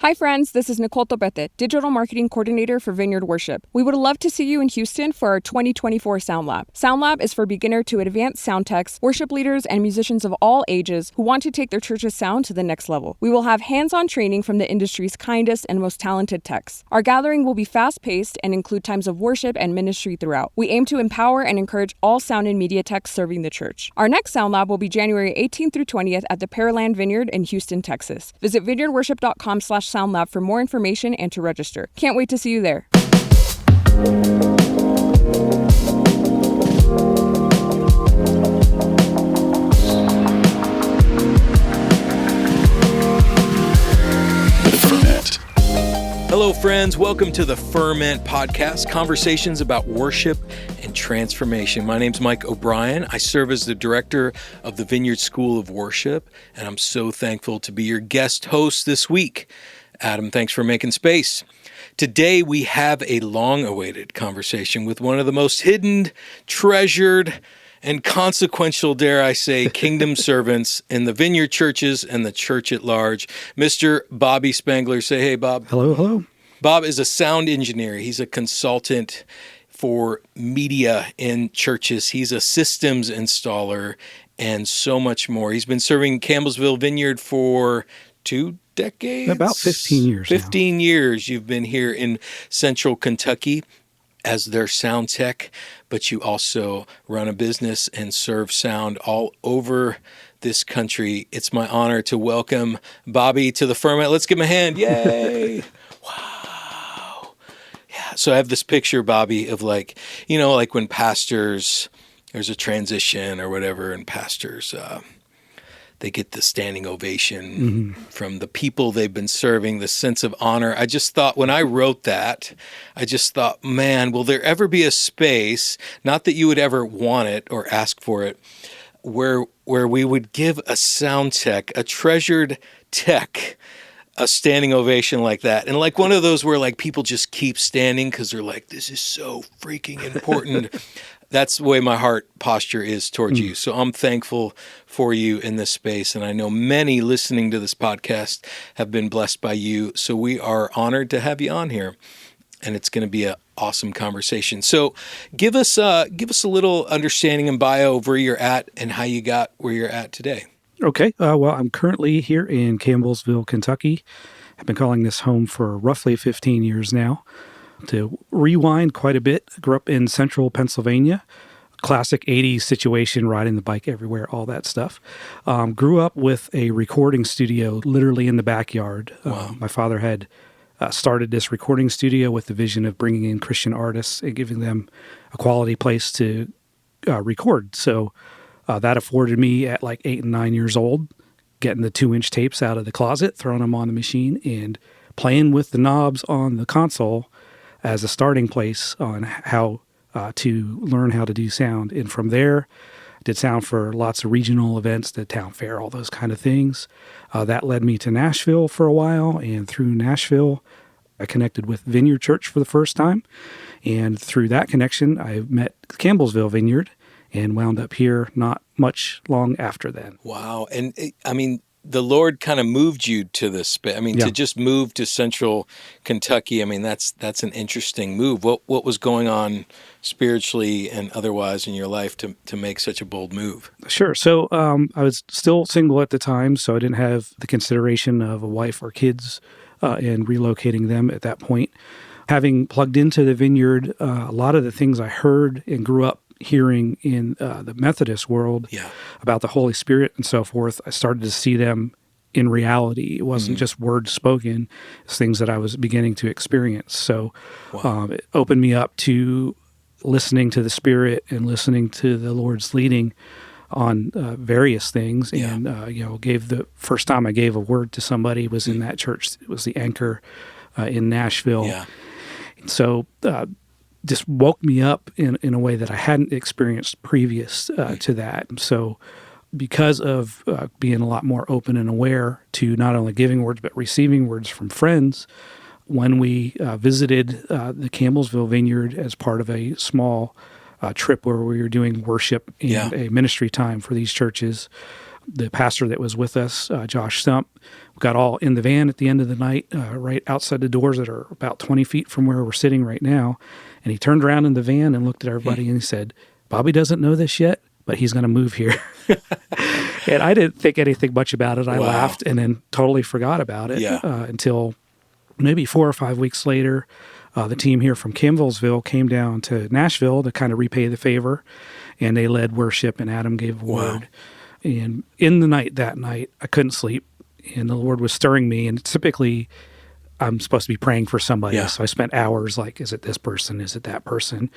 Hi friends, this is Nicole Topete, Digital Marketing Coordinator for Vineyard Worship. We would love to see you in Houston for our 2024 Sound Lab. Sound Lab is for beginner to advanced sound techs, worship leaders, and musicians of all ages who want to take their church's sound to the next level. We will have hands-on training from the industry's kindest and most talented techs. Our gathering will be fast-paced and include times of worship and ministry throughout. We aim to empower and encourage all sound and media techs serving the church. Our next Sound Lab will be January 18th through 20th at the Pearland Vineyard in Houston, Texas. Visit vineyardworship.com/Sound Lab for more information and to register. Can't wait to see you there. Hello, friends. Welcome to the Ferment Podcast, conversations about worship and transformation. My name's Mike O'Brien. I serve as the director of the Vineyard School of Worship, and I'm so thankful to be your guest host this week. Adam, thanks for making space. Today, we have a long-awaited conversation with one of the most hidden, treasured, and consequential, dare I say, kingdom servants in the Vineyard churches and the church at large, Mr. Bobby Spangler. Say hey, Bob. Hello, hello. Bob is a sound engineer. He's a consultant for media in churches. He's a systems installer and so much more. He's been serving Campbellsville Vineyard for 2 decades? About 15 years 15 years you've been here in Central Kentucky as their sound tech, but you also run a business and serve sound all over this country. It's my honor to welcome Bobby to the Ferment. Let's give him a hand. Yay! Wow. Yeah, so I have this picture, Bobby, of like when pastors, there's a transition or whatever, and pastors, they get the standing ovation from the people they've been serving, the sense of honor. I just thought when I wrote that, man, will there ever be a space, not that you would ever want it or ask for it, where we would give a sound tech, a treasured tech, a standing ovation like that. And like one of those where like people just keep standing because they're like, this is so freaking important. That's the way my heart posture is towards you. So I'm thankful for you in this space. And I know many listening to this podcast have been blessed by you. So we are honored to have you on here. And it's going to be an awesome conversation. So give us a little understanding and bio of where you're at and how you got where you're at today. Okay. Well, I'm currently here in Campbellsville, Kentucky. I've been calling this home for roughly 15 years now. To rewind quite a bit, I grew up in central Pennsylvania, classic 80s situation, riding the bike everywhere, all that stuff. Grew up with a recording studio literally in the backyard. Wow. My father had started this recording studio with the vision of bringing in Christian artists and giving them a quality place to record. So that afforded me at like 8 and 9 years old, getting the 2-inch tapes out of the closet, throwing them on the machine, and playing with the knobs on the console as a starting place on how to learn how to do sound. And from there, did sound for lots of regional events, the town fair, all those kind of things. That led me to Nashville for a while, and through Nashville, I connected with Vineyard Church for the first time. And through that connection, I met Campbellsville Vineyard and wound up here not much long after then. Wow. And the Lord kind of moved you to this space. To just move to Central Kentucky, that's an interesting move. What was going on spiritually and otherwise in your life to make such a bold move? Sure. So I was still single at the time, so I didn't have the consideration of a wife or kids and relocating them at that point. Having plugged into the Vineyard, a lot of the things I heard and grew up hearing in the Methodist world about the Holy Spirit and so forth, I started to see them in reality. It wasn't just words spoken, it's things that I was beginning to experience. So it opened me up to listening to the Spirit and listening to the Lord's leading on various things. And, gave the first time I gave a word to somebody was in that church. It was the Anchor in Nashville. Yeah. So just woke me up in a way that I hadn't experienced previous to that. So because of being a lot more open and aware to not only giving words, but receiving words from friends, when we visited the Campbellsville Vineyard as part of a small trip where we were doing worship and a ministry time for these churches, the pastor that was with us, Josh Stump, we got all in the van at the end of the night, right outside the doors that are about 20 feet from where we're sitting right now. And he turned around in the van and looked at everybody and he said, Bobby doesn't know this yet, but he's going to move here. And I didn't think anything much about it. I laughed and then totally forgot about it until maybe 4 or 5 weeks later. The team here from Campbellsville came down to Nashville to kind of repay the favor, and they led worship, and Adam gave a word. And in the night that night, I couldn't sleep, and the Lord was stirring me. And typically, I'm supposed to be praying for somebody. So I spent hours like, is it this person? Is it that person?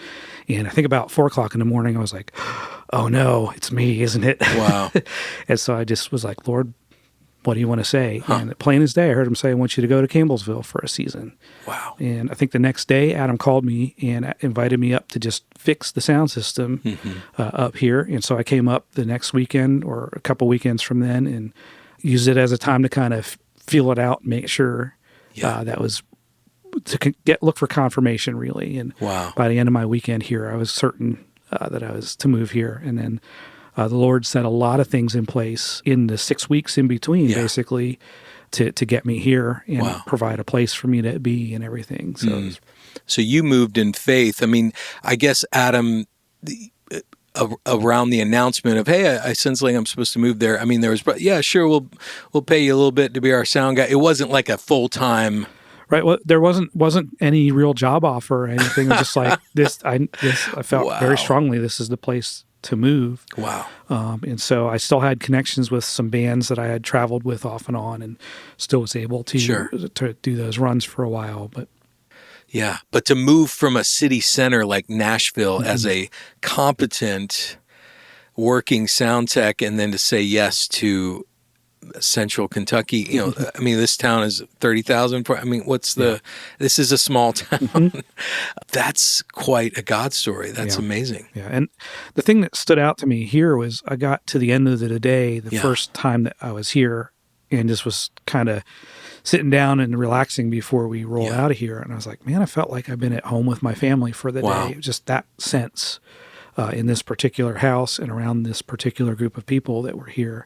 And I think about 4 o'clock in the morning, I was like, oh no, it's me, isn't it? Wow. And so I just was like, Lord, what do you want to say? And plain as day, I heard him say, I want you to go to Campbellsville for a season. Wow. And I think the next day, Adam called me and invited me up to just fix the sound system up here. And so I came up the next weekend or a couple weekends from then and used it as a time to kind of feel it out, make sure that was to look for confirmation, really. And by the end of my weekend here, I was certain that I was to move here. And then the Lord set a lot of things in place in the 6 weeks in between, basically, to get me here and provide a place for me to be and everything. So, so you moved in faith. I mean, I guess Adam, around the announcement of, hey, I sense like I'm supposed to move there. I mean, there was, sure, we'll pay you a little bit to be our sound guy. It wasn't like a full-time. Right. Well, there wasn't any real job offer or anything. It was just like this. I felt very strongly this is the place to move. Wow. And so I still had connections with some bands that I had traveled with off and on, and still was able to do those runs for a while. But but to move from a city center like Nashville as a competent working sound tech, and then to say yes to Central Kentucky, I mean, this town is 30,000. I mean, this is a small town. That's quite a God story. That's amazing. Yeah. And the thing that stood out to me here was I got to the end of the day, the first time that I was here, and just was kind of sitting down and relaxing before we roll out of here. And I was like, man, I felt like I've been at home with my family for the day. Just that sense in this particular house and around this particular group of people that were here.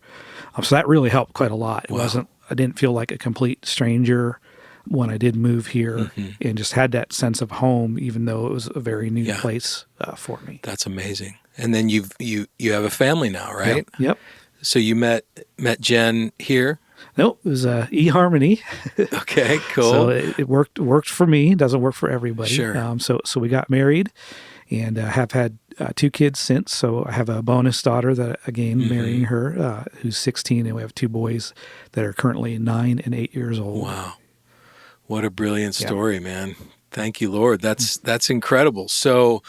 So that really helped quite a lot. I didn't feel like a complete stranger when I did move here, and just had that sense of home, even though it was a very new place for me. That's amazing. And then you have a family now, right? Yep. So you met Jen here? Nope, it was eHarmony. Okay, cool. So it worked for me. It doesn't work for everybody. Sure. So we got married, and have had 2 kids since. So I have a bonus daughter that, again, marrying her, who's 16, and we have 2 boys that are currently 9 and 8 years old. Wow. What a brilliant story, man. Thank you, Lord. That's incredible. So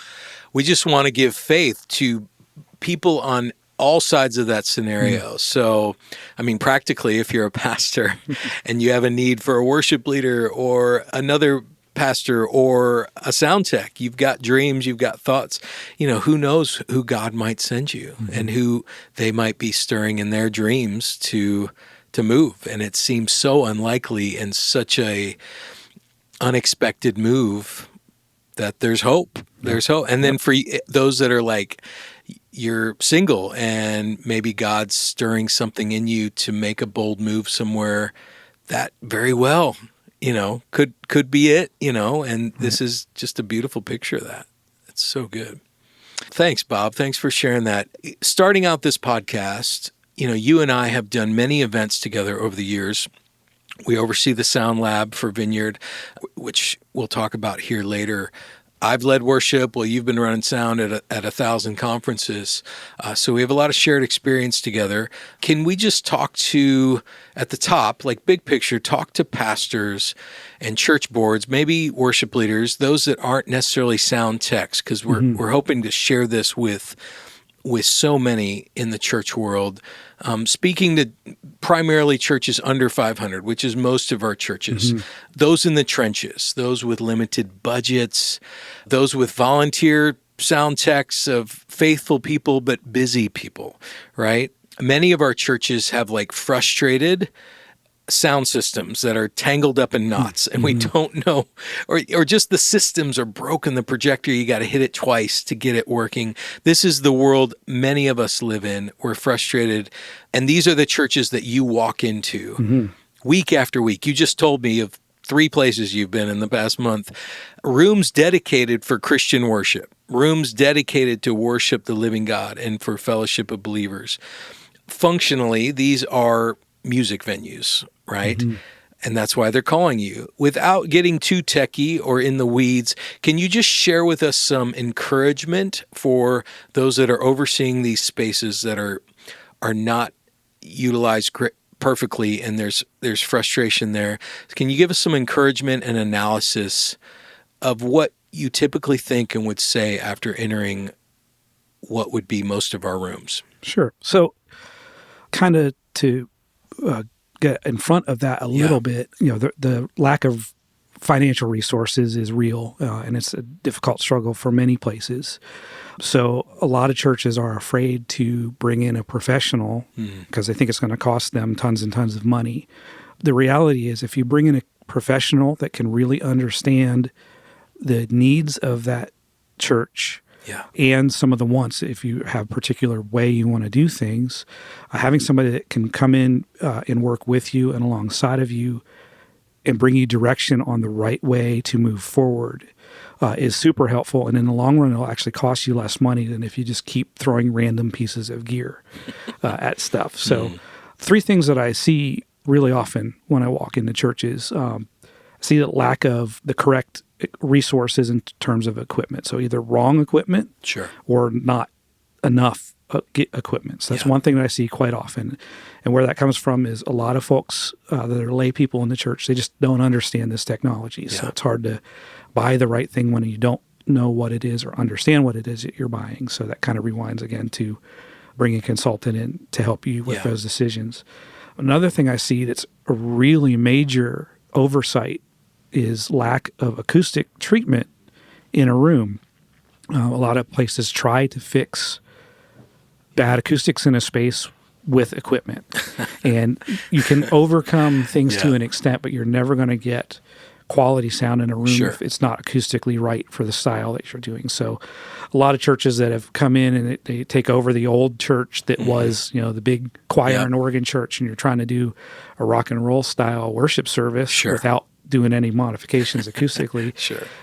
we just want to give faith to people on all sides of that scenario. So, I mean, practically, if you're a pastor and you have a need for a worship leader or another pastor or a sound tech, you've got dreams, you've got thoughts, who knows who God might send you and who they might be stirring in their dreams to move. And it seems so unlikely and such a unexpected move that there's hope. There's hope. And then for those that are like, you're single and maybe God's stirring something in you to make a bold move somewhere, that very well, could be it, and this is just a beautiful picture of that. It's so good. Thanks, Bob. Thanks for sharing that. Starting out this podcast, you and I have done many events together over the years. We oversee the Sound Lab for Vineyard, which we'll talk about here later. I've led worship. Well, you've been running sound at 1,000 conferences. So we have a lot of shared experience together. Can we just talk to, at the top, like big picture, talk to pastors and church boards, maybe worship leaders, those that aren't necessarily sound techs, because we're hoping to share this with so many in the church world, speaking to primarily churches under 500, which is most of our churches, those in the trenches, those with limited budgets, those with volunteer sound techs of faithful people but busy people, right? Many of our churches have like frustrated sound systems that are tangled up in knots and we don't know, or just the systems are broken. The projector, you got to hit it twice to get it working. This is the world many of us live in. We're frustrated. And these are the churches that you walk into week after week. You just told me of 3 places you've been in the past month, rooms dedicated for Christian worship, rooms dedicated to worship the living God and for fellowship of believers. Functionally, these are music venues, right? And that's why they're calling you. Without getting too techie or in the weeds, can you just share with us some encouragement for those that are overseeing these spaces that are not utilized perfectly, and there's frustration there? Can you give us some encouragement and analysis of what you typically think and would say after entering what would be most of our rooms? Sure. So kind of to get in front of that a little bit, the lack of financial resources is real, and it's a difficult struggle for many places. So a lot of churches are afraid to bring in a professional because they think it's going to cost them tons and tons of money. The reality is if you bring in a professional that can really understand the needs of that church and some of the wants, if you have a particular way you want to do things, having somebody that can come in and work with you and alongside of you and bring you direction on the right way to move forward is super helpful. And in the long run, it'll actually cost you less money than if you just keep throwing random pieces of gear at stuff. So 3 things that I see really often when I walk into churches, I see the lack of the correct resources in terms of equipment. So either wrong equipment or not enough equipment. So that's one thing that I see quite often. And where that comes from is a lot of folks that are lay people in the church, they just don't understand this technology. So it's hard to buy the right thing when you don't know what it is or understand what it is that you're buying. So that kind of rewinds again to bring a consultant in to help you with those decisions. Another thing I see that's a really major oversight is lack of acoustic treatment in a room. A lot of places try to fix bad acoustics in a space with equipment. And you can overcome things to an extent, but you're never going to get quality sound in a room if it's not acoustically right for the style that you're doing. So a lot of churches that have come in and they take over the old church that was, the big choir and organ church, and you're trying to do a rock and roll style worship service without doing any modifications acoustically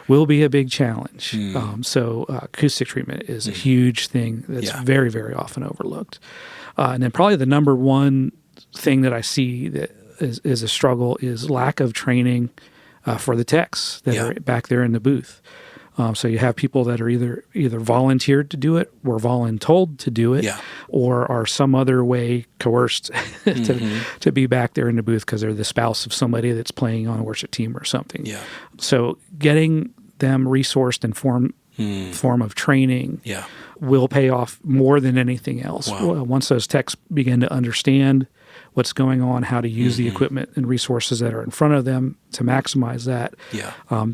will be a big challenge. So acoustic treatment is a huge thing that's very, very often overlooked. And then probably the number one thing that I see that is a struggle is lack of training for the techs that are back there in the booth. So you have people that are either volunteered to do it or voluntold to do it or are some other way coerced to be back there in the booth because they're the spouse of somebody that's playing on a worship team or something. So getting them resourced and form of training will pay off more than anything else. Once those techs begin to understand what's going on, how to use the equipment and resources that are in front of them to maximize that,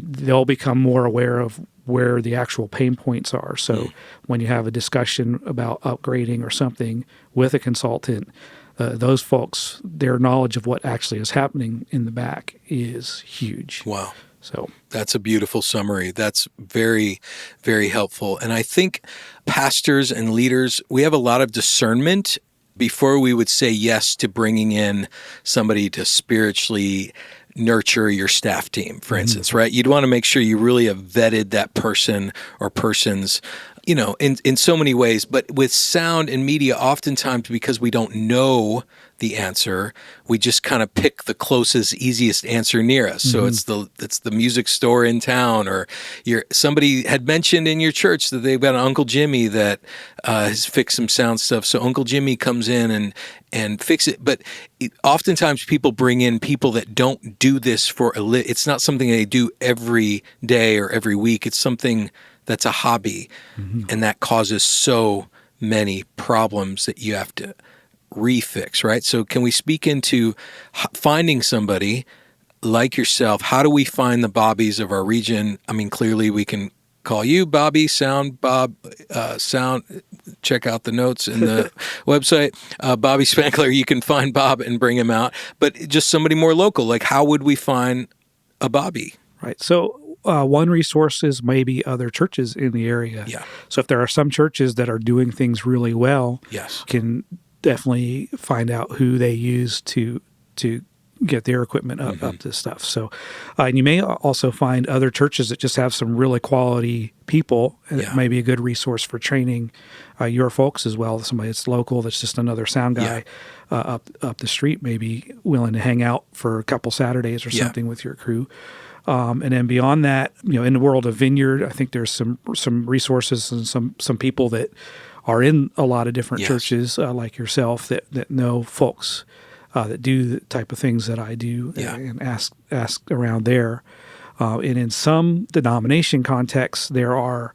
they'll become more aware of where the actual pain points are. So when you have a discussion about upgrading or something with a consultant, those folks, their knowledge of what actually is happening in the back is huge. Wow. So that's a beautiful summary. That's very, very helpful. And I think pastors and leaders, we have a lot of discernment before we would say yes to bringing in somebody to spiritually nurture your staff team, for instance, right? You'd want to make sure you really have vetted that person or persons, in so many ways. But with sound and media, oftentimes because we don't know the answer, we just kind of pick the closest, easiest answer near us. So it's the music store in town, or somebody had mentioned in your church that they've got an Uncle Jimmy that has fixed some sound stuff. So Uncle Jimmy comes in and fix it. But oftentimes people bring in people that don't do this for it's not something they do every day or every week. It's something that's a hobby, and that causes so many problems that you have to refix, right? So can we speak into finding somebody like yourself? How do we find the Bobbies of our region? I mean, clearly we can call you, Bobby, Sound, Bob, Sound. Check out the notes in the website. Bobby Spangler, you can find Bob and bring him out. But just somebody more local, like how would we find a Bobby? Right. So one resource is maybe other churches in the area. Yeah. So if there are some churches that are doing things really well, Yes. can definitely find out who they use to get their equipment up to stuff. So, and you may also find other churches that just have some really quality people, and it may be a good resource for training your folks as well. Somebody that's local, that's just another sound guy up the street, maybe willing to hang out for a couple Saturdays or something with your crew. And then beyond that, in the world of Vineyard, I think there's some resources and some people that are in a lot of different churches like yourself that know folks that do the type of things that I do and ask around there. And in some denomination contexts, there are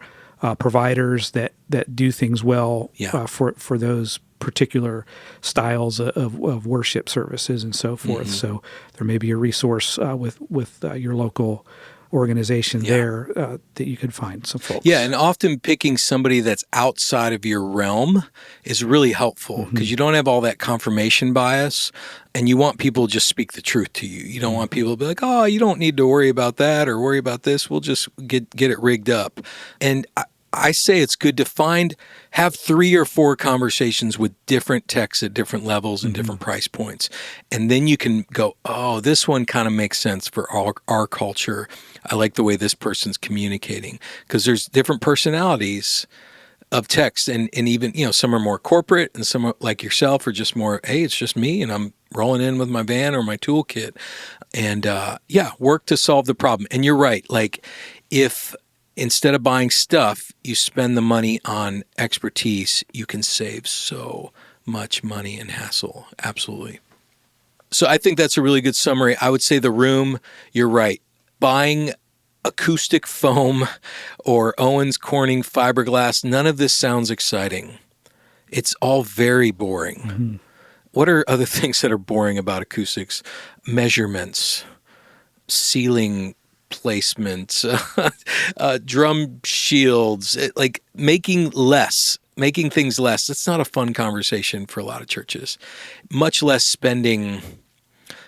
providers that do things well for those particular styles of worship services and so forth. So there may be a resource with your local organization there that you could find some folks. Yeah, and often picking somebody that's outside of your realm is really helpful because you don't have all that confirmation bias, and you want people to just speak the truth to you. You don't want people to be like, oh, you don't need to worry about that or worry about this. We'll just get it rigged up. And I say it's good to have 3 or 4 conversations with different techs at different levels and different price points. And then you can go, oh, this one kind of makes sense for our culture. I like the way this person's communicating, because there's different personalities of techs, and even, some are more corporate and some are like yourself are just more, hey, it's just me and I'm rolling in with my van or my toolkit, and work to solve the problem. And you're right. Like if instead of buying stuff, you spend the money on expertise, you can save so much money and hassle. Absolutely. So I think that's a really good summary. I would say the room, you're right. Buying acoustic foam or Owens Corning fiberglass, none of this sounds exciting. It's all very boring. What are other things that are boring about acoustics? Measurements, ceiling placement, drum shields, like making things less. That's not a fun conversation for a lot of churches. Much less spending.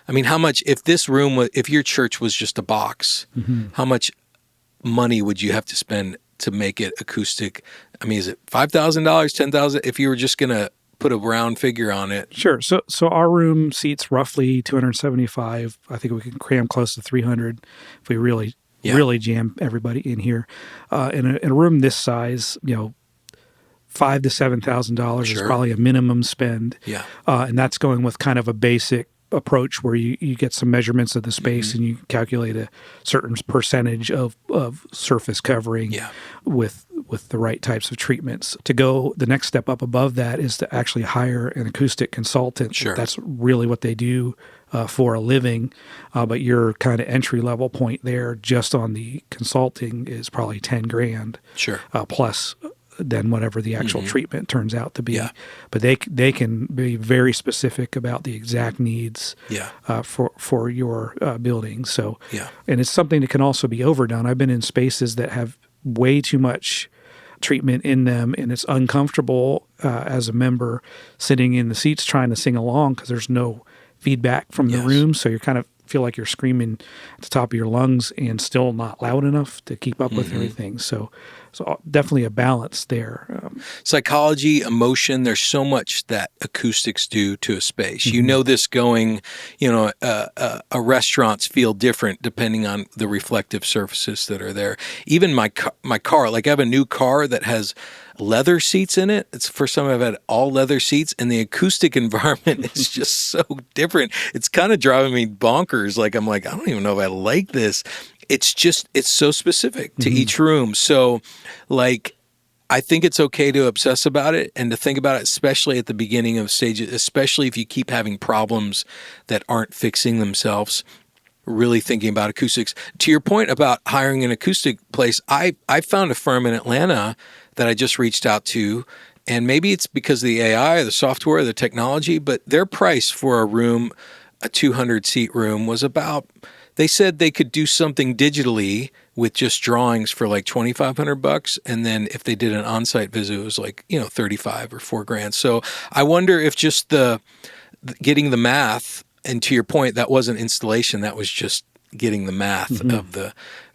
I mean, how much, if your church was just a box, how much money would you have to spend to make it acoustic? I mean, is it $5,000, $10,000 if you were just going to put a round figure on it? Sure. So our room seats roughly 275. I think we can cram close to 300 if we really jam everybody in here. In a room this size, $5,000 to $7,000 is probably a minimum spend. Yeah. And that's going with kind of a basic approach where you get some measurements of the space and you calculate a certain percentage of surface covering with the right types of treatments. To go the next step up above that is to actually hire an acoustic consultant. Sure. That's really what they do for a living. But your kind of entry level point there just on the consulting is probably $10,000. Sure. Plus than whatever the actual treatment turns out to be. Yeah. But they can be very specific about the exact needs for your building. So, and it's something that can also be overdone. I've been in spaces that have way too much treatment in them, and it's uncomfortable as a member sitting in the seats trying to sing along because there's no feedback from the room. So you're kind of feel like you're screaming at the top of your lungs and still not loud enough to keep up with everything. So definitely a balance there. Psychology, emotion, there's so much that acoustics do to a space. You know this going, restaurants feel different depending on the reflective surfaces that are there. Even my car, like I have a new car that has leather seats in it. It's the first time I've had all leather seats, and the acoustic environment is just so different. It's kind of driving me bonkers. Like I'm like, I don't even know if I like this. It's so specific to each room. So like, I think it's okay to obsess about it and to think about it, especially at the beginning of stages, especially if you keep having problems that aren't fixing themselves. Really thinking about acoustics. To your point about hiring an acoustic place, I found a firm in Atlanta that I just reached out to, and maybe it's because of the AI, the software, the technology, but their price for a room, a 200-seat room, was about They said they could do something digitally with just drawings for like $2,500, and then if they did an on-site visit, it was like 35 or $4,000. So I wonder if just getting the math, and to your point, that wasn't installation, that was just getting the math of the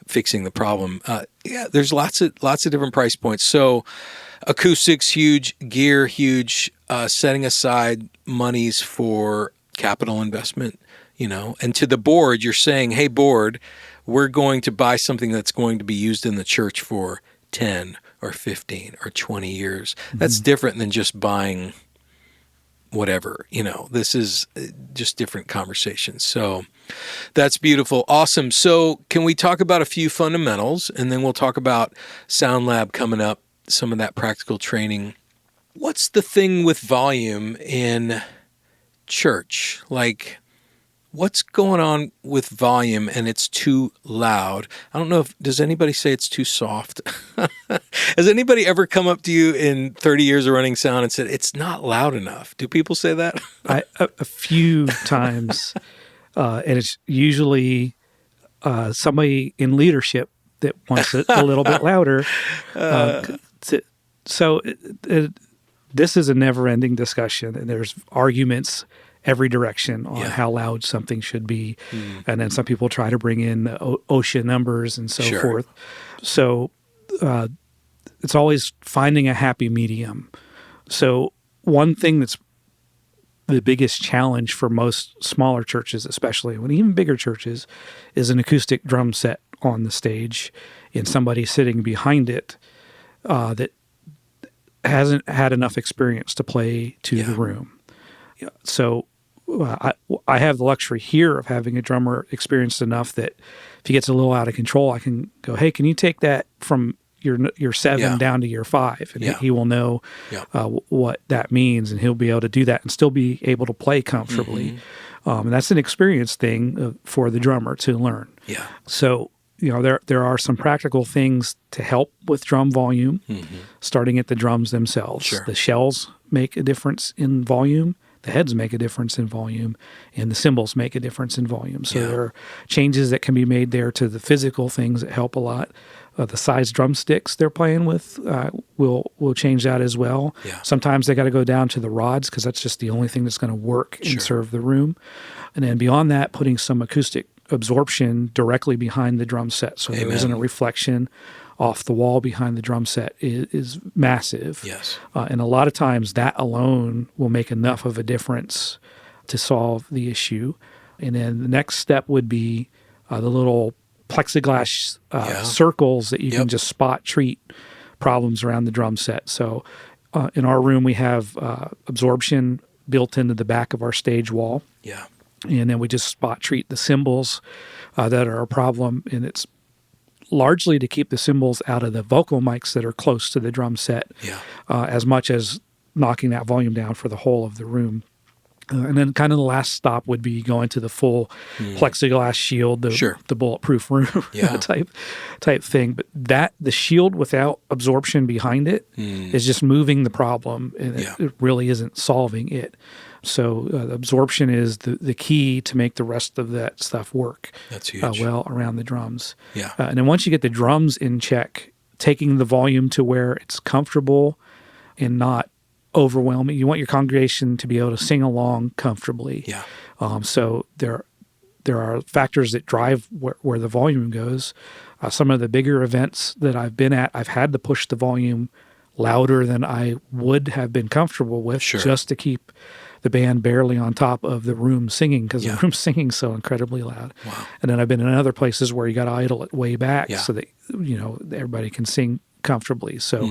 fixing the problem. There's lots of different price points. So acoustics huge, gear huge, setting aside monies for capital investment, and to the board, you're saying, hey, board, we're going to buy something that's going to be used in the church for 10 or 15 or 20 years. That's different than just buying whatever, this is just different conversations. So that's beautiful. Awesome. So can we talk about a few fundamentals, and then we'll talk about Sound Lab coming up, some of that practical training. What's the thing with volume in church? Like, what's going on with volume and it's too loud? I don't know does anybody say it's too soft? Has anybody ever come up to you in 30 years of running sound and said, it's not loud enough? Do people say that? A few times, and it's usually somebody in leadership that wants it a little bit louder. This is a never-ending discussion, and there's arguments every direction on how loud something should be. And then some people try to bring in OSHA numbers and so forth. So it's always finding a happy medium. So one thing that's the biggest challenge for most smaller churches, especially when even bigger churches, is an acoustic drum set on the stage and somebody sitting behind it that hasn't had enough experience to play to the room. So I have the luxury here of having a drummer experienced enough that if he gets a little out of control, I can go, hey, can you take that from your 7 down to your 5? And he will know what that means, and he'll be able to do that and still be able to play comfortably. And that's an experience thing for the drummer to learn. So, there are some practical things to help with drum volume, starting at the drums themselves. The shells make a difference in volume. The heads make a difference in volume, and the cymbals make a difference in volume. So there are changes that can be made there to the physical things that help a lot. The size drumsticks they're playing with will change that as well. Sometimes they got to go down to the rods because that's just the only thing that's going to work and serve the room. And then beyond that, putting some acoustic absorption directly behind the drum set so there isn't a reflection off the wall behind the drum set is massive. And a lot of times that alone will make enough of a difference to solve the issue. And then the next step would be the little plexiglass circles that you can just spot treat problems around the drum set. So in our room, we have absorption built into the back of our stage wall. And then we just spot treat the cymbals that are a problem. And it's largely to keep the cymbals out of the vocal mics that are close to the drum set, as much as knocking that volume down for the whole of the room. And then kind of the last stop would be going to the full plexiglass shield, the bulletproof room type thing. But the shield without absorption behind it is just moving the problem, and it really isn't solving it. So absorption is the key to make the rest of that stuff work. That's huge. Well around the drums. And then once you get the drums in check, taking the volume to where it's comfortable and not overwhelming. You want your congregation to be able to sing along comfortably. So there are factors that drive where the volume goes. Some of the bigger events that I've been at, I've had to push the volume louder than I would have been comfortable with just to keep the band barely on top of the room singing because the room's singing so incredibly loud. And then I've been in other places where you got to idle it way back so that everybody can sing comfortably. So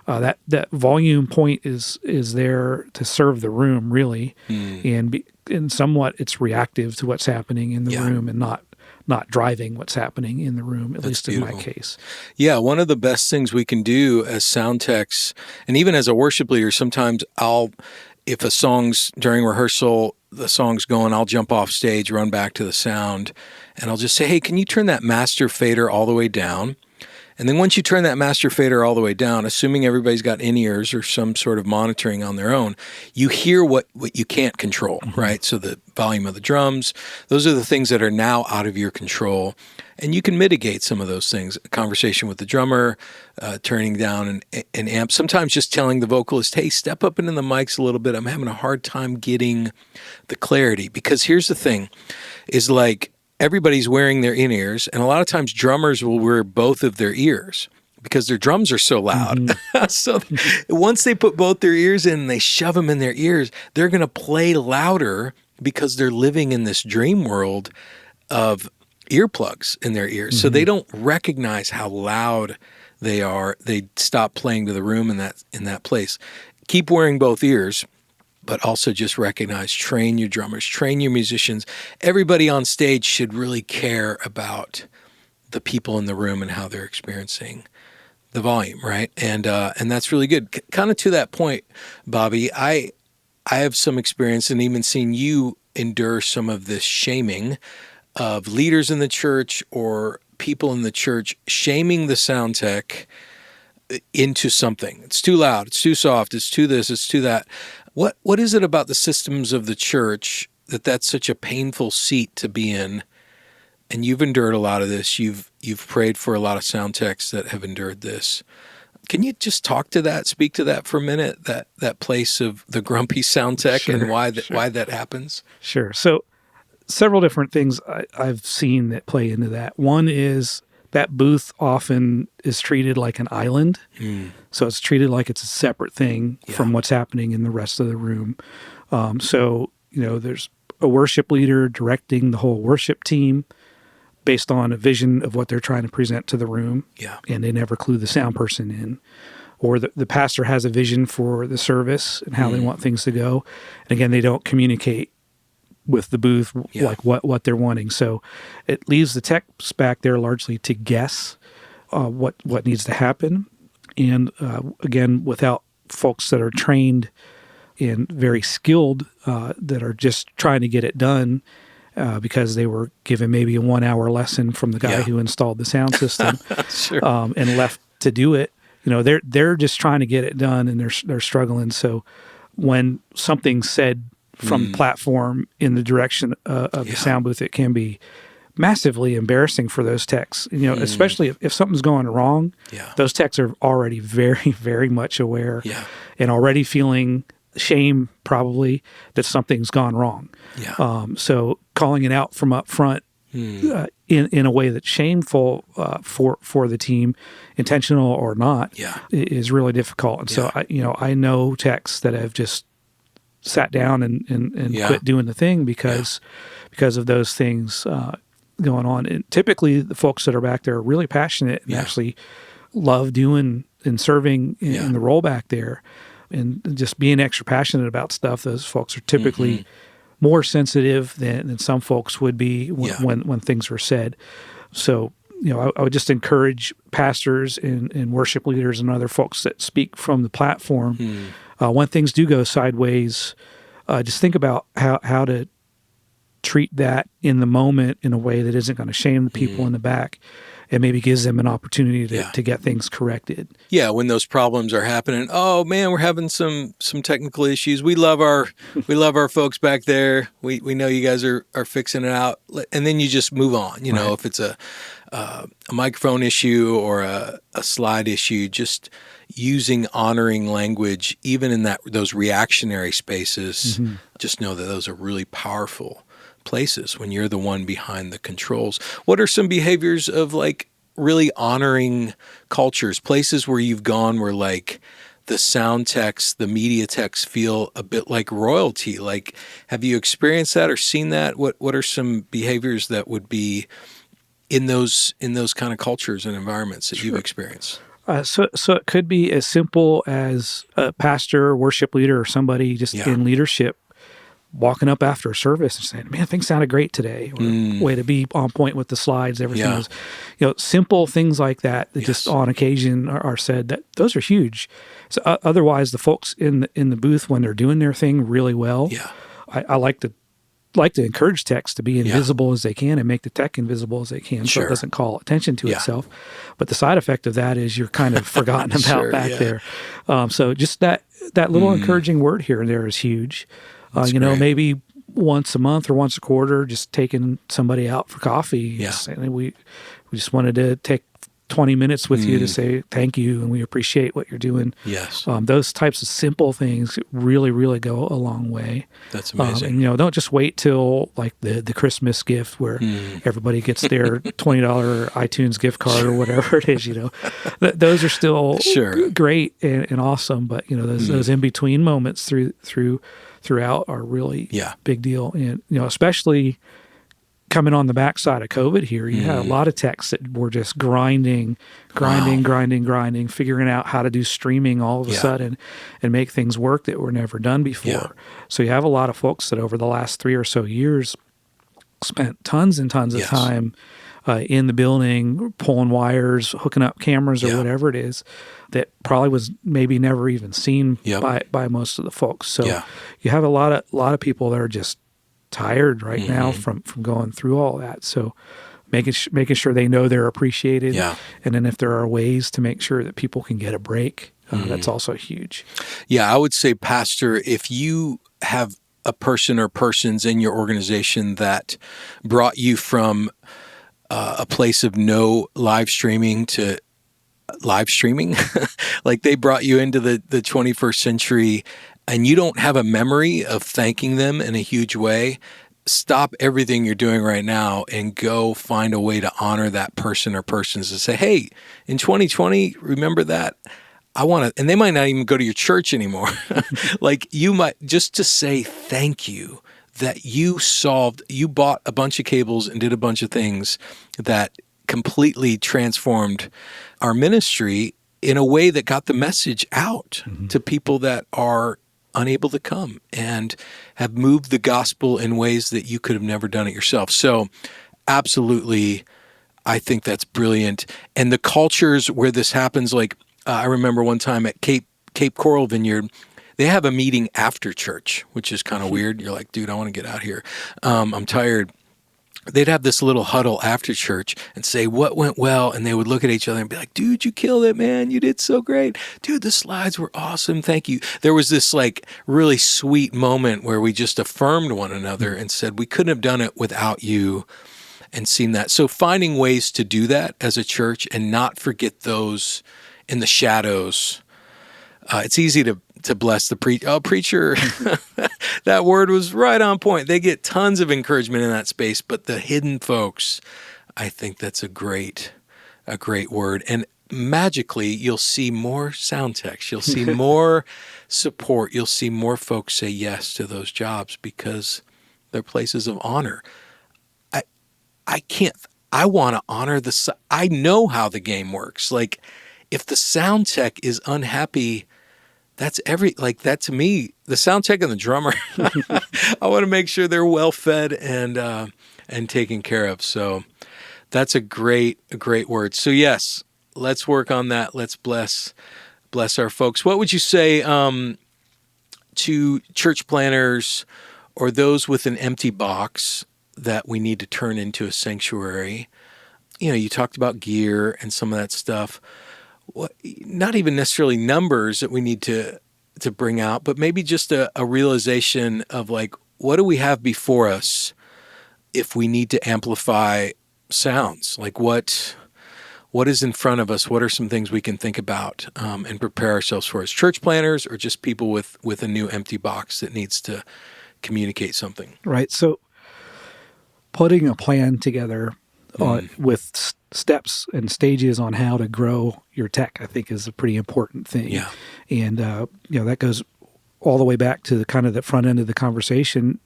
that volume point is there to serve the room really, and somewhat it's reactive to what's happening in the room and not driving what's happening in the room, at least in my case. One of the best things we can do as sound techs, and even as a worship leader, sometimes if a song's during rehearsal, the song's going, I'll jump off stage, run back to the sound, and I'll just say, hey, can you turn that master fader all the way down? And then once you turn that master fader all the way down, assuming everybody's got in-ears or some sort of monitoring on their own, you hear what you can't control, right? So the volume of the drums, those are the things that are now out of your control. And you can mitigate some of those things. A conversation with the drummer, turning down an amp. Sometimes just telling the vocalist, hey, step up into the mics a little bit. I'm having a hard time getting the clarity. Because here's the thing, is like everybody's wearing their in-ears. And a lot of times drummers will wear both of their ears because their drums are so loud. So once they put both their ears in and they shove them in their ears, they're going to play louder because they're living in this dream world of earplugs in their ears. So they don't recognize how loud they are. They stop playing to the room in that place. Keep wearing both ears, but also just recognize, train your drummers, train your musicians. Everybody on stage should really care about the people in the room and how they're experiencing the volume, right? And that's really good. Kind of to that point, Bobby, I have some experience and even seen you endure some of this shaming of leaders in the church or people in the church shaming the sound tech into something. It's too loud, it's too soft, it's too this, it's too that. What is it about the systems of the church that's such a painful seat to be in? And you've endured a lot of this. You've prayed for a lot of sound techs that have endured this. Can you just talk to that, speak to that for a minute, that place of the grumpy sound tech and why that happens? Sure. So several different things I've seen that play into that. One is that booth often is treated like an island. So it's treated like it's a separate thing from what's happening in the rest of the room. So, there's a worship leader directing the whole worship team based on a vision of what they're trying to present to the room. Yeah. And they never clue the sound person in. Or the pastor has a vision for the service and how they want things to go. And again, they don't communicate with the booth like what they're wanting. So it leaves the techs back there largely to guess what needs to happen. And again, without folks that are trained and very skilled that are just trying to get it done because they were given maybe a 1 hour lesson from the guy who installed the sound system and left to do it. They're just trying to get it done and they're struggling. So when something's said from the platform in the direction of the sound booth, it can be massively embarrassing for those techs. Especially if something's going wrong, those techs are already very, very much aware and already feeling shame probably that something's gone wrong. So calling it out from up front in a way that's shameful for the team, intentional or not, is really difficult. And so I know techs that have just sat down and quit doing the thing because of those things going on. And typically the folks that are back there are really passionate and actually love doing and serving in the role back there and just being extra passionate about stuff. Those folks are typically more sensitive than some folks would be when things are said. So, I would just encourage pastors and worship leaders and other folks that speak from the platform, when things do go sideways, just think about how to treat that in the moment in a way that isn't going to shame the people in the back and maybe gives them an opportunity to get things corrected. Yeah, when those problems are happening, oh man, we're having some technical issues. We love our folks back there. We know you guys are fixing it out, and then you just move on. If it's a microphone issue or a slide issue, just using honoring language, even in those reactionary spaces. Just know that those are really powerful places when you're the one behind the controls. What are some behaviors of like really honoring cultures, places where you've gone where like the sound techs, the media techs feel a bit like royalty? Like, have you experienced that or seen that? What are some behaviors that would be in those kind of cultures and environments that you've experienced? So it could be as simple as a pastor, worship leader, or somebody just in leadership walking up after a service and saying, man, things sounded great today, or way to be on point with the slides, everything was, simple things like that just on occasion are said. That those are huge. So otherwise the folks in the booth, when they're doing their thing really well, I like to like to encourage techs to be invisible as they can and make the tech invisible as they can, so it doesn't call attention to itself. But the side effect of that is you're kind of forgotten about back there. So just that little encouraging word here and there is huge. Maybe once a month or once a quarter, just taking somebody out for coffee. And we just wanted to take 20 minutes with you to say thank you and we appreciate what you're doing. Those types of simple things really, really go a long way. That's amazing. And don't just wait till like the Christmas gift where everybody gets their $20 iTunes gift card or whatever it is. Those are still great and awesome, but those in between moments throughout are really big deal. And especially coming on the backside of COVID here, you had a lot of techs that were just grinding, figuring out how to do streaming all of a sudden and make things work that were never done before. So you have a lot of folks that over the last 3 or so years spent tons and tons of time in the building, pulling wires, hooking up cameras or whatever it is that probably was maybe never even seen by most of the folks. So you have a lot of people that are just tired right now from going through all that. So making sure they know they're appreciated. And then if there are ways to make sure that people can get a break, that's also huge. I would say, Pastor, if you have a person or persons in your organization that brought you from a place of no live streaming to live streaming, like they brought you into the 21st century, and you don't have a memory of thanking them in a huge way, stop everything you're doing right now and go find a way to honor that person or persons and say, hey, in 2020, remember that? I want to, and they might not even go to your church anymore. Like you might, just to say thank you that you bought a bunch of cables and did a bunch of things that completely transformed our ministry in a way that got the message out to people that are unable to come and have moved the gospel in ways that you could have never done it yourself. So absolutely, I think that's brilliant. And the cultures where this happens, like I remember one time at Cape Coral Vineyard, they have a meeting after church, which is kind of weird. You're like, dude, I want to get out here. I'm tired. They'd have this little huddle after church and say, what went well? And they would look at each other and be like, dude, you killed it, man. You did so great. Dude, the slides were awesome. Thank you. There was this like really sweet moment where we just affirmed one another and said, we couldn't have done it without you, and seen that. So finding ways to do that as a church and not forget those in the shadows. It's easy to bless the preacher. That word was right on point. They get tons of encouragement in that space, but the hidden folks, I think that's a great word. And magically, you'll see more sound techs. You'll see more support. You'll see more folks say yes to those jobs because they're places of honor. I want to honor I know how the game works. Like if the sound tech is unhappy, that to me, the sound tech and the drummer, I want to make sure they're well fed and taken care of. So that's a great word. So yes, let's work on that. Let's bless our folks. What would you say to church planners or those with an empty box that we need to turn into a sanctuary? You talked about gear and some of that stuff. Not even necessarily numbers that we need to bring out, but maybe just a realization of like, what do we have before us if we need to amplify sounds? Like what is in front of us? What are some things we can think about and prepare ourselves for as church planners or just people with a new empty box that needs to communicate something? Right. So putting a plan together with steps and stages on how to grow your tech, I think, is a pretty important thing. Yeah. And, that goes all the way back to the kind of the front end of the conversation.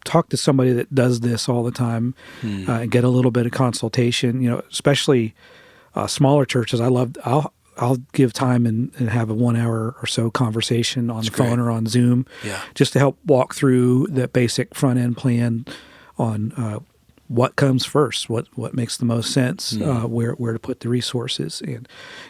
Talk to somebody that does this all the time and get a little bit of consultation, especially smaller churches. I'll give time and have a 1 hour or so conversation on the phone or on Zoom just to help walk through the basic front end plan on what comes first, what makes the most sense, where to put the resources. And,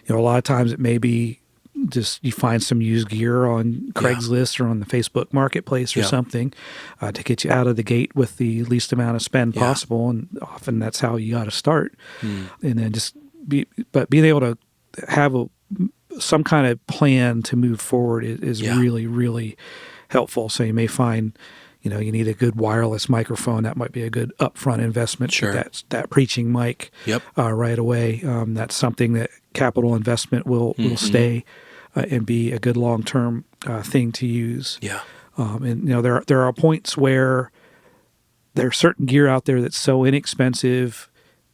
a lot of times it may be just you find some used gear on Craigslist or on the Facebook Marketplace or something to get you out of the gate with the least amount of spend possible. And often that's how you got to start. And then being able to have some kind of plan to move forward is really, really helpful. So you may find, you need a good wireless microphone. That might be a good upfront investment. Sure. That preaching mic right away. That's something that capital investment will stay and be a good long-term thing to use. Yeah. And there are points where there's certain gear out there that's so inexpensive,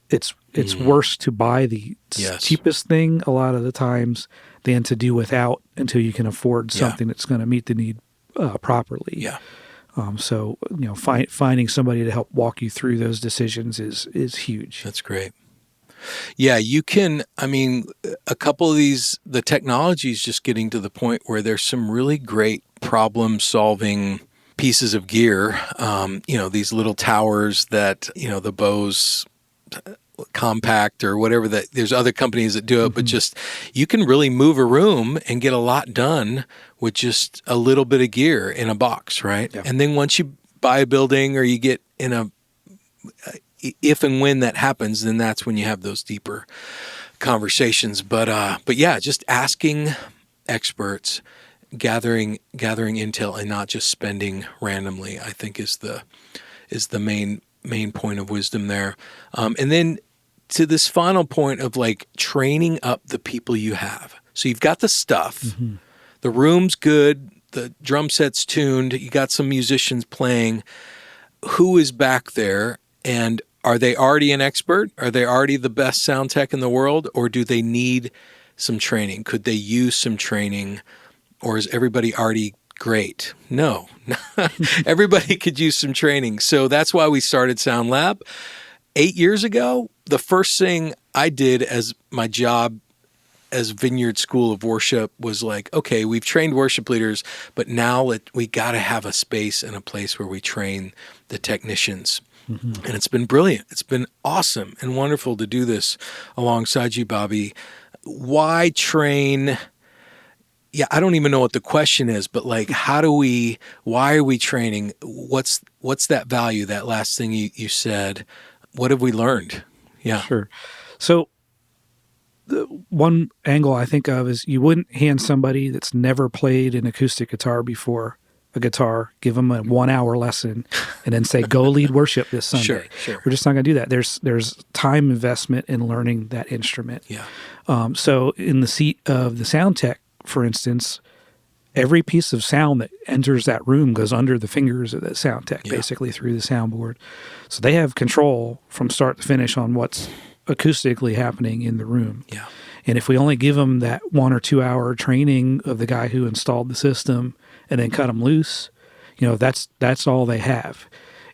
it's worse to buy the cheapest thing a lot of the times than to do without until you can afford something that's going to meet the need properly. Yeah. So finding somebody to help walk you through those decisions is huge. That's great. Yeah, you can, a couple of the technology is just getting to the point where there's some really great problem-solving pieces of gear. These little towers that, the Bose Compact or whatever, that there's other companies that do it, but just you can really move a room and get a lot done with just a little bit of gear in a box, right? Yeah. And then once you buy a building or you get in if and when that happens, then that's when you have those deeper conversations. But yeah, just asking experts, gathering intel, and not just spending randomly, I think is the main point of wisdom there. And then to this final point of like training up the people you have. So you've got the stuff, the room's good, the drum set's tuned, you got some musicians playing. Who is back there, and are they already an expert? Are they already the best sound tech in the world, or do they need some training? Could they use some training, or is everybody already great? No, everybody could use some training. So that's why we started Sound Lab 8 years ago. The first thing I did as my job as Vineyard School of Worship was like, okay, we've trained worship leaders, but now we got to have a space and a place where we train the technicians. And it's been brilliant. It's been awesome and wonderful to do this alongside you, Bobby. Why train? Yeah, I don't even know what the question is, but like, why are we training? What's that value, that last thing you said? What have we learned? Yeah. Sure. So the one angle I think of is you wouldn't hand somebody that's never played an acoustic guitar before a guitar, give them a 1 hour lesson, and then say, go lead worship this Sunday. Sure. We're just not going to do that. There's time investment in learning that instrument. Yeah. So in the seat of the sound tech, for instance, every piece of sound that enters that room goes under the fingers of that sound tech, basically through the soundboard. So they have control from start to finish on what's acoustically happening in the room. Yeah. And if we only give them that 1 or 2 hour training of the guy who installed the system and then cut them loose, that's all they have.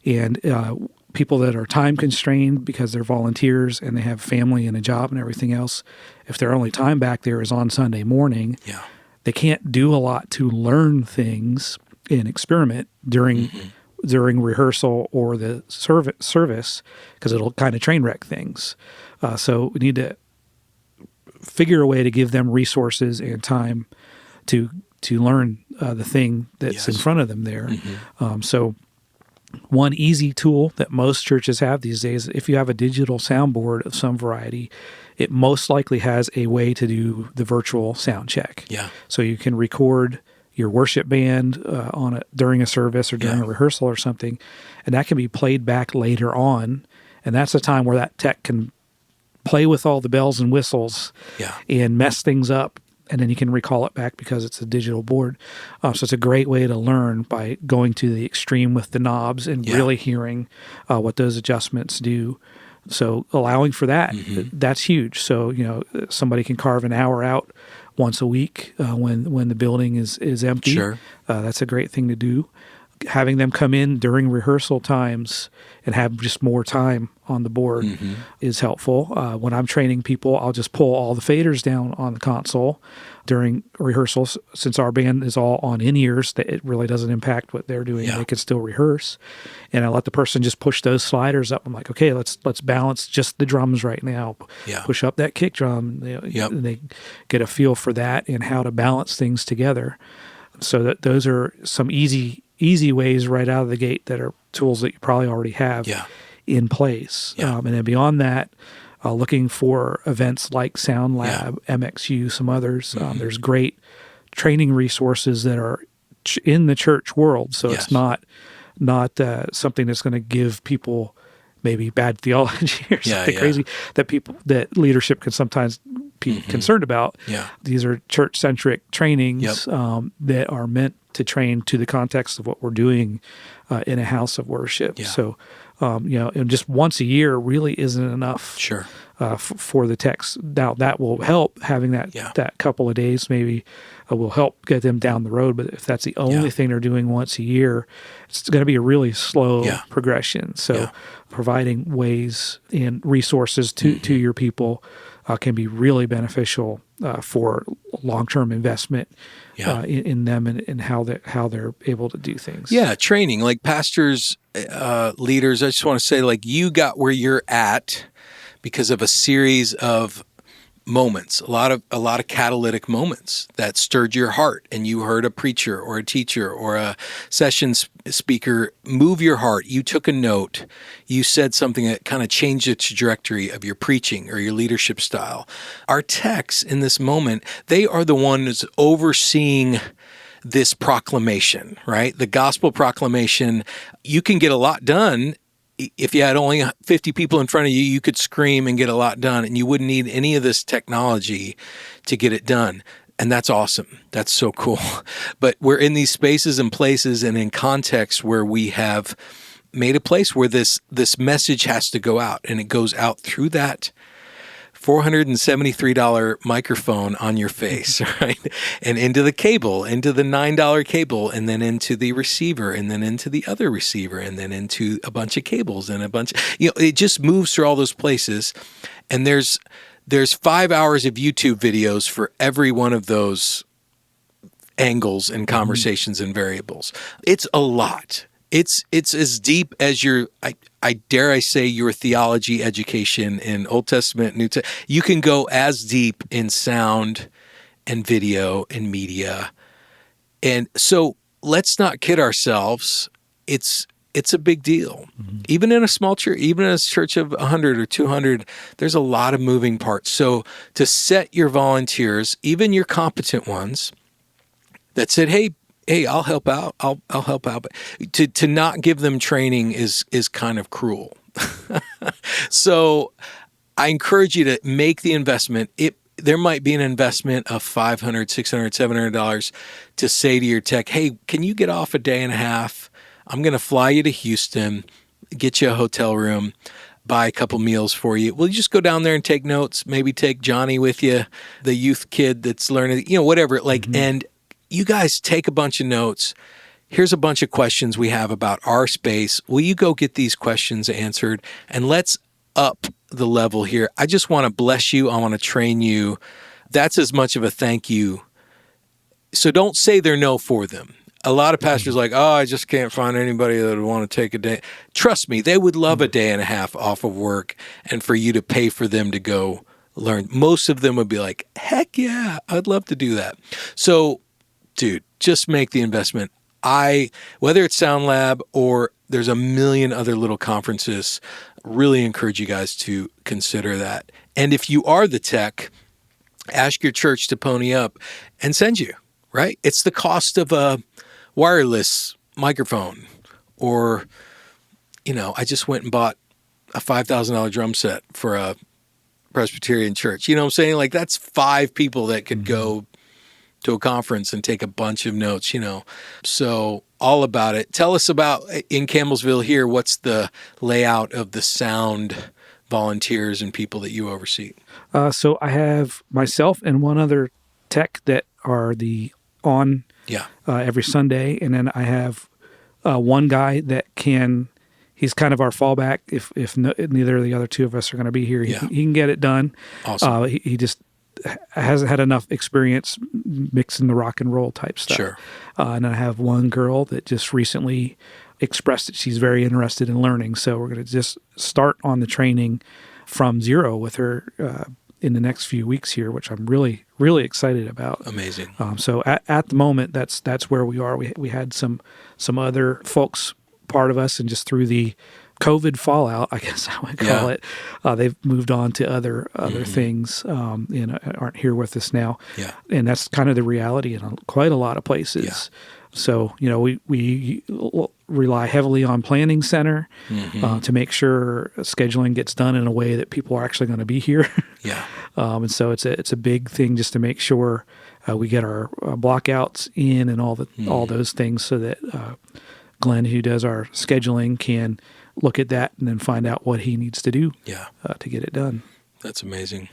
And people that are time constrained because they're volunteers and they have family and a job and everything else, if their only time back there is on Sunday morning, they can't do a lot to learn things and experiment during rehearsal or the service because it'll kind of train wreck things. So we need to figure a way to give them resources and time to learn the thing that's in front of them there. So one easy tool that most churches have these days, if you have a digital soundboard of some variety, it most likely has a way to do the virtual sound check. Yeah. So you can record your worship band during a service or during a rehearsal or something, and that can be played back later on. And that's a time where that tech can play with all the bells and whistles and mess things up, and then you can recall it back because it's a digital board. So it's a great way to learn by going to the extreme with the knobs and really hearing what those adjustments do. So allowing for that, that's huge. So, somebody can carve an hour out once a week when the building is empty. Sure. That's a great thing to do. having them come in during rehearsal times and have just more time on the board is helpful. When I'm training people, I'll just pull all the faders down on the console during rehearsals. Since our band is all on in-ears, that it really doesn't impact what they're doing. Yeah. They can still rehearse. And I let the person just push those sliders up. I'm like, okay, let's balance just the drums right now. Yeah. Push up that kick drum. And they get a feel for that and how to balance things together. So that those are some easy ways right out of the gate that are tools that you probably already have in place. Yeah. And then beyond that, looking for events like Sound Lab, MXU, some others. There's great training resources that are in the church world. So it's not something that's going to give people maybe bad theology or something crazy that leadership can sometimes be concerned about. Yeah. These are church-centric trainings that are meant to train to the context of what we're doing in a house of worship. Yeah. So, and just once a year really isn't enough for the techs. Now, that will help, having that couple of days maybe will help get them down the road. But if that's the only thing they're doing once a year, it's going to be a really slow progression. So providing ways and resources to your people can be really beneficial for long-term investment in them and how they're able to do things. Yeah, training, like pastors, leaders, I just want to say, like, you got where you're at because of a series of moments, a lot of catalytic moments that stirred your heart, and you heard a preacher or a teacher or a session speaker move your heart. You took a note. You said something that kind of changed the trajectory of your preaching or your leadership style. Our techs in this moment, they are the ones overseeing this proclamation, right? The gospel proclamation. You can get a lot done. If you had only 50 people in front of you, you could scream and get a lot done, and you wouldn't need any of this technology to get it done. And that's awesome. That's so cool. But we're in these spaces and places and in contexts where we have made a place where this message has to go out, and it goes out through that $473 microphone on your face, right? And into the cable, into the $9 cable, and then into the receiver, and then into the other receiver, and then into a bunch of cables and a bunch, it just moves through all those places. And there's 5 hours of YouTube videos for every one of those angles and conversations and variables. It's a lot. It's as deep as I dare say your theology education in Old Testament, New Testament. You can go as deep in sound and video and media. And so let's not kid ourselves. It's a big deal. Even in a small church, even in a church of 100 or 200, there's a lot of moving parts. So to set your volunteers, even your competent ones, that said, hey, I'll help out. I'll help out. But to not give them training is kind of cruel. So I encourage you to make the investment. There might be an investment of $500, $600, $700 to say to your tech, hey, can you get off a day and a half? I'm going to fly you to Houston, get you a hotel room, buy a couple meals for you. Will you just go down there and take notes? Maybe take Johnny with you, the youth kid that's learning, whatever. And you guys take a bunch of notes. Here's a bunch of questions we have about our space. Will you go get these questions answered? And let's up the level here. I just want to bless you. I want to train you. That's as much of a thank you. So don't say they're no for them. A lot of pastors are like, I just can't find anybody that would want to take a day. Trust me, they would love a day and a half off of work and for you to pay for them to go learn. Most of them would be like, heck yeah, I'd love to do that. So, dude, just make the investment. Whether it's Sound Lab or there's a million other little conferences, really encourage you guys to consider that. And if you are the tech, ask your church to pony up and send you, right? It's the cost of a wireless microphone, or, I just went and bought a $5,000 drum set for a Presbyterian church. You know what I'm saying? Like, that's 5 people that could go to a conference and take a bunch of notes, So all about it. Tell us about, in Campbellsville here, what's the layout of the sound volunteers and people that you oversee? So I have myself and one other tech that are the on every Sunday, and then I have one guy that he's kind of our fallback. If neither of the other two of us are going to be here, he can get it done. Awesome. He just hasn't had enough experience mixing the rock and roll type stuff. Sure. And I have one girl that just recently expressed that she's very interested in learning. So we're going to just start on the training from zero with her in the next few weeks here, which I'm really, really excited about. Amazing. So at the moment, that's where we are. We had some other folks part of us, and just through the COVID fallout, I guess I would call it, they've moved on to other things, and aren't here with us now. Yeah. And that's kind of the reality in quite a lot of places. Yeah. So, we rely heavily on Planning Center to make sure scheduling gets done in a way that people are actually going to be here. Yeah. And so it's a big thing just to make sure we get our blockouts in and all those things, so that Glenn, who does our scheduling, can look at that and then find out what he needs to do to get it done. That's amazing.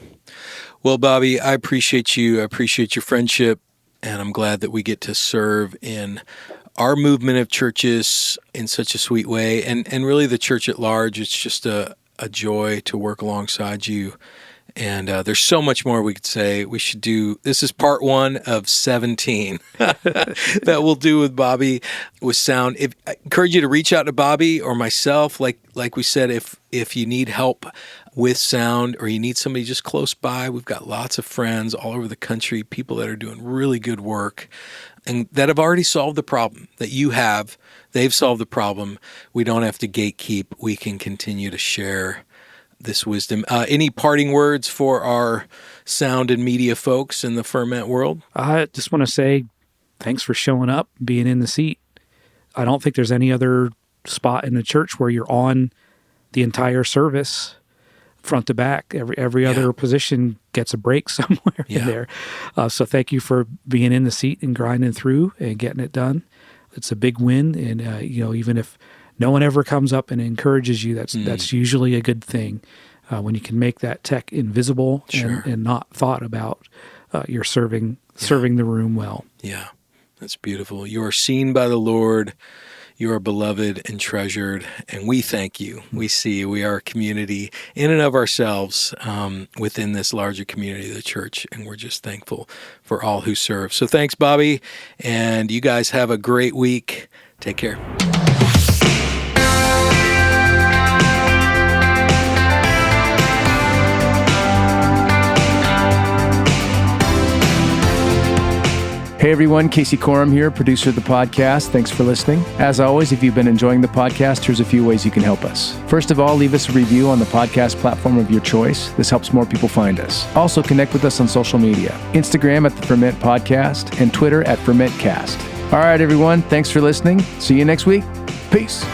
Well, Bobby, I appreciate you. I appreciate your friendship, and I'm glad that we get to serve in our movement of churches in such a sweet way, and really the church at large. It's just a joy to work alongside you. And there's so much more we could say. We should do, this is part 1 of 17 that we'll do with Bobby with sound. I encourage you to reach out to Bobby or myself. Like we said, if you need help with sound, or you need somebody just close by, we've got lots of friends all over the country, people that are doing really good work and that have already solved the problem that you have. They've solved the problem. We don't have to gatekeep. We can continue to share this wisdom. Any parting words for our sound and media folks in the Ferment world? I just want to say thanks for showing up, being in the seat. I don't think there's any other spot in the church where you're on the entire service front to back. Every other position gets a break somewhere in there. So thank you for being in the seat and grinding through and getting it done. It's a big win. And, even if no one ever comes up and encourages you, that's usually a good thing. When you can make that tech invisible and not thought about, you're serving the room well. Yeah, that's beautiful. You are seen by the Lord. You are beloved and treasured, and we thank you. We see you. We are a community in and of ourselves within this larger community of the church, and we're just thankful for all who serve. So thanks, Bobby, and you guys have a great week. Take care. Hey everyone, Casey Corum here, producer of the podcast. Thanks for listening. As always, if you've been enjoying the podcast, here's a few ways you can help us. First of all, leave us a review on the podcast platform of your choice. This helps more people find us. Also, connect with us on social media. Instagram at The Ferment Podcast and Twitter at FermentCast. All right, everyone, thanks for listening. See you next week. Peace.